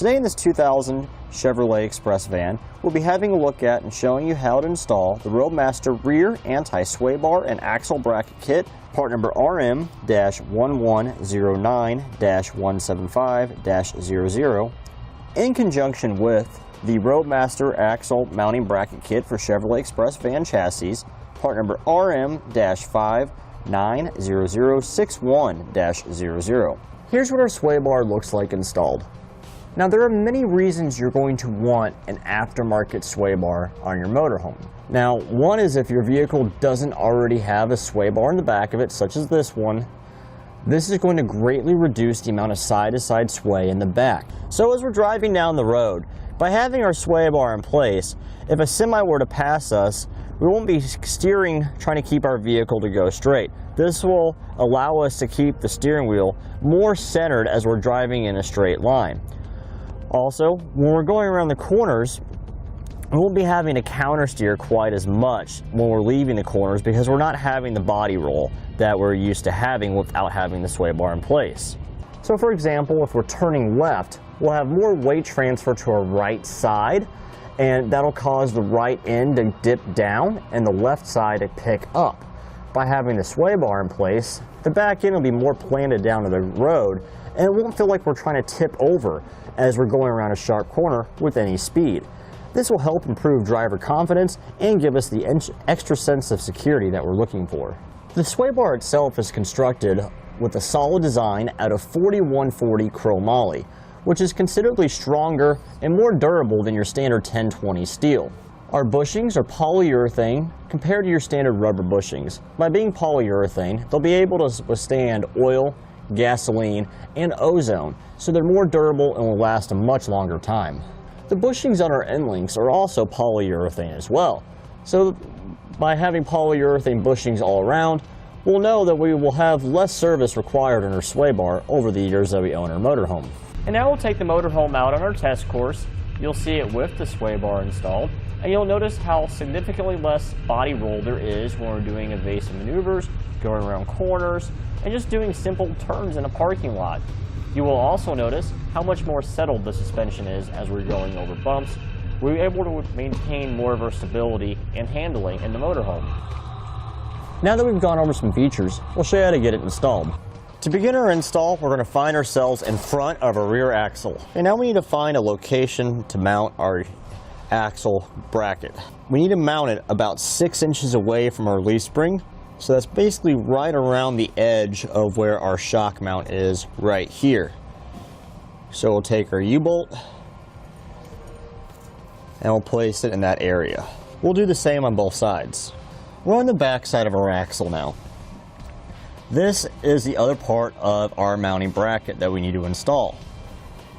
Today in this 2000 Chevrolet Express van, we'll be having a look at and showing you how to install the Roadmaster rear anti-sway bar and axle bracket kit, part number RM-1109-175-00, in conjunction with the Roadmaster axle mounting bracket kit for Chevrolet Express van chassis, part number RM-590061-00. Here's what our sway bar looks like installed. Now, there are many reasons you're going to want an aftermarket sway bar on your motorhome. Now, one is if your vehicle doesn't already have a sway bar in the back of it, such as this one. This is going to greatly reduce the amount of side-to-side sway in the back. So as we're driving down the road, by having our sway bar in place, if a semi were to pass us, we won't be steering trying to keep our vehicle to go straight. This will allow us to keep the steering wheel more centered as we're driving in a straight line. Also, when we're going around the corners, we won't be having to counter steer quite as much when we're leaving the corners because we're not having the body roll that we're used to having without having the sway bar in place. So for example, if we're turning left, we'll have more weight transfer to our right side, and that'll cause the right end to dip down and the left side to pick up. By having the sway bar in place, the back end will be more planted down to the road, and it won't feel like we're trying to tip over as we're going around a sharp corner with any speed. This will help improve driver confidence and give us the extra sense of security that we're looking for. The sway bar itself is constructed with a solid design out of 4140 chromoly, which is considerably stronger and more durable than your standard 1020 steel. Our bushings are polyurethane compared to your standard rubber bushings. By being polyurethane, they'll be able to withstand oil, gasoline, and ozone, so they're more durable and will last a much longer time. The bushings on our end links are also polyurethane as well, so by having polyurethane bushings all around, we'll know that we will have less service required on our sway bar over the years that we own our motorhome. And now we'll take the motorhome out on our test course. You'll see it with the sway bar installed, and you'll notice how significantly less body roll there is when we're doing evasive maneuvers, going around corners, and just doing simple turns in a parking lot. You will also notice how much more settled the suspension is as we're going over bumps. We're able to maintain more of our stability and handling in the motorhome. Now that we've gone over some features, we'll show you how to get it installed. To begin our install, we're going to find ourselves in front of a rear axle. And now we need to find a location to mount our axle bracket. We need to mount it about 6 inches away from our leaf spring. So that's basically right around the edge of where our shock mount is right here. So we'll take our U-bolt and we'll place it in that area. We'll do the same on both sides. We're on the back side of our axle now. This is the other part of our mounting bracket that we need to install.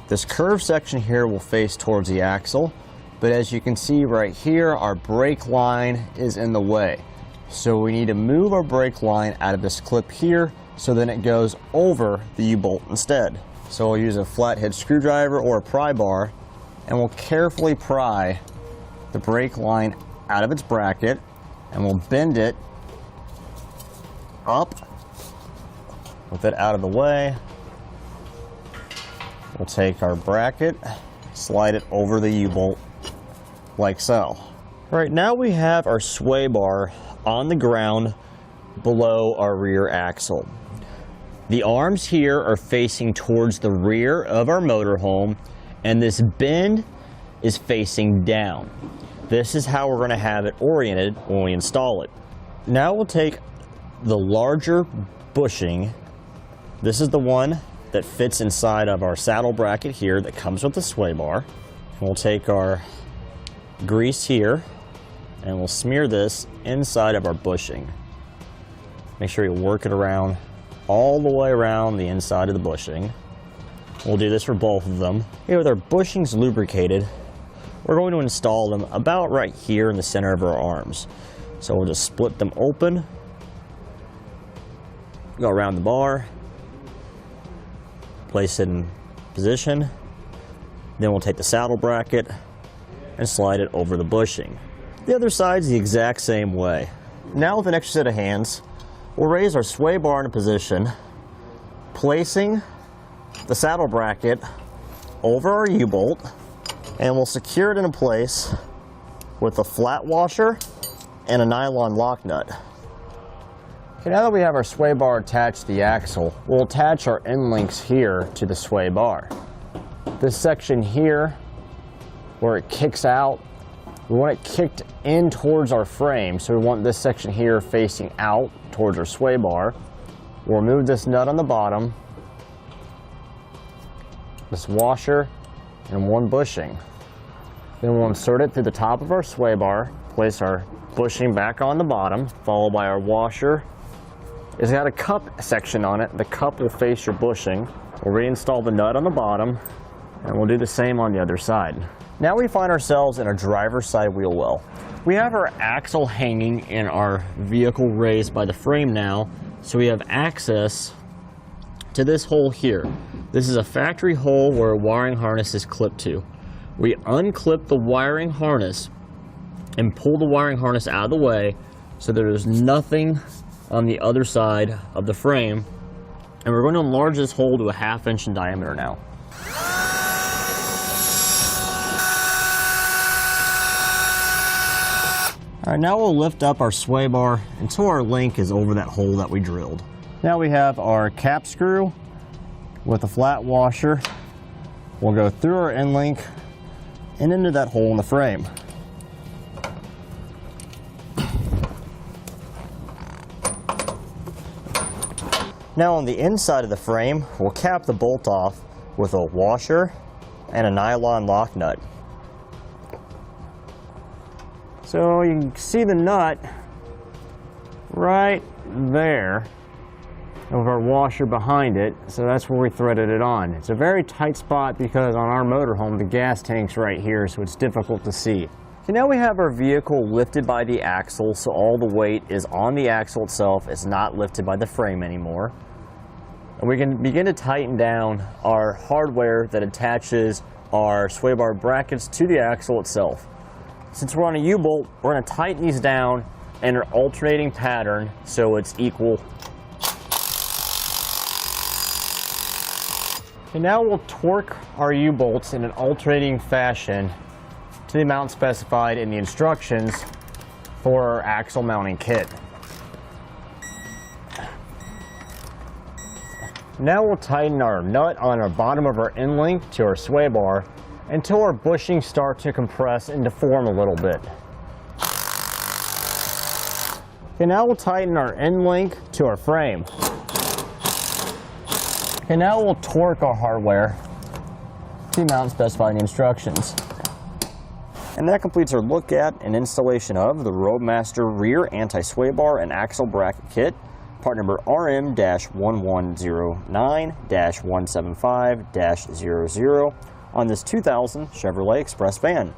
This curved section here will face towards the axle, but as you can see right here, our brake line is in the way. So we need to move our brake line out of this clip here so then it goes over the U-bolt instead. So we'll use a flathead screwdriver or a pry bar, and we'll carefully pry the brake line out of its bracket, and we'll bend it up with it out of the way. We'll take our bracket, slide it over the U-bolt like so. Right now we have our sway bar on the ground below our rear axle. The arms here are facing towards the rear of our motorhome, and this bend is facing down. This is how we're going to have it oriented when we install it. Now we'll take the larger bushing. This is the one that fits inside of our saddle bracket here that comes with the sway bar. We'll take our grease here and we'll smear this inside of our bushing. Make sure you work it around all the way around the inside of the bushing. We'll do this for both of them. Here with our bushings lubricated, we're going to install them about right here in the center of our arms. So we'll just split them open, go around the bar, place it in position, then we'll take the saddle bracket and slide it over the bushing. The other side's the exact same way. Now with an extra set of hands, we'll raise our sway bar into position, placing the saddle bracket over our U-bolt, and we'll secure it in place with a flat washer and a nylon lock nut. Okay, now that we have our sway bar attached to the axle, we'll attach our end links here to the sway bar. This section here, where it kicks out, we want it kicked in towards our frame, so we want this section here facing out towards our sway bar. We'll remove this nut on the bottom, this washer, and one bushing. Then we'll insert it through the top of our sway bar, place our bushing back on the bottom, followed by our washer. It's got a cup section on it. The cup will face your bushing. We'll reinstall the nut on the bottom, and we'll do the same on the other side. Now we find ourselves in a driver's side wheel well. We have our axle hanging in our vehicle raised by the frame now, so we have access to this hole here. This is a factory hole where a wiring harness is clipped to. We unclip the wiring harness and pull the wiring harness out of the way so there's nothing on the other side of the frame, and we're going to enlarge this hole to a 1/2 inch in diameter now. Alright, now we'll lift up our sway bar until our link is over that hole that we drilled. Now we have our cap screw with a flat washer. We'll go through our end link and into that hole in the frame. Now on the inside of the frame, we'll cap the bolt off with a washer and a nylon lock nut. So you can see the nut right there of our washer behind it, so that's where we threaded it on. It's a very tight spot because on our motorhome the gas tank's right here, so it's difficult to see. So now we have our vehicle lifted by the axle, so all the weight is on the axle itself. It's not lifted by the frame anymore. And we can begin to tighten down our hardware that attaches our sway bar brackets to the axle itself. Since we're on a U-bolt, we're going to tighten these down in an alternating pattern so it's equal. And now we'll torque our U-bolts in an alternating fashion to the amount specified in the instructions for our axle mounting kit. Now we'll tighten our nut on our bottom of our end link to our sway bar until our bushings start to compress and deform a little bit. Okay, now we'll tighten our end link to our frame. Okay, now we'll torque our hardware to the amount specified in the instructions. And that completes our look at and installation of the Roadmaster rear anti-sway bar and axle bracket kit, part number RM-1109-175-00 on this 2000 Chevrolet Express van.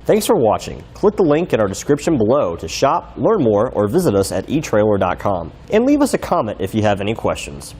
Thanks for watching. Click the link in our description below to shop, learn more, or visit us at eTrailer.com. And leave us a comment if you have any questions.